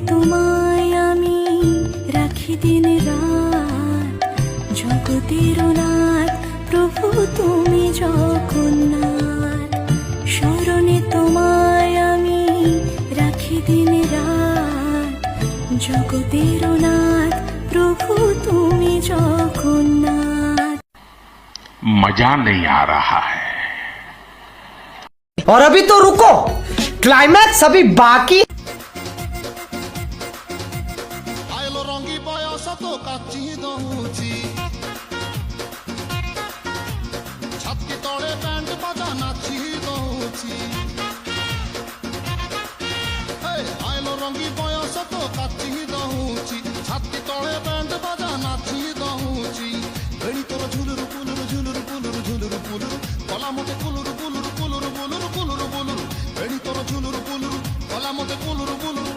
তোমায় আমি রাখি দিন রাত, জগতের নাথ প্রভু তুমি জগন্নাথ। স্মরণে তোমায় আমি রাখি দিন রাত, জগতের নাথ প্রভু তুমি জগন্নাথ। मजा नहीं आ रहा है। और अभी तो रुको, क्लाइमैक्स अभी बाकी। আইলো রঙি বয়স তো কাচি দউছি, ছাতি তଳେ ব্যান্ড বাজা নাচি দউছি। আইলো রঙি বয়স তো কাচি দউছি, ছাতি তଳେ ব্যান্ড বাজা নাচি দউছি। বেড়ি তোর ঝুলুর পুলুর ঝুলুর পুলুর ঝুলুর পুলুর, গলা মতে কুলুর পুলুর পুলুর পুলুর পুলুর পুলুর। বেড়ি তোর ঝুলুর পুলুর, গলা মতে কুলুর পুলুর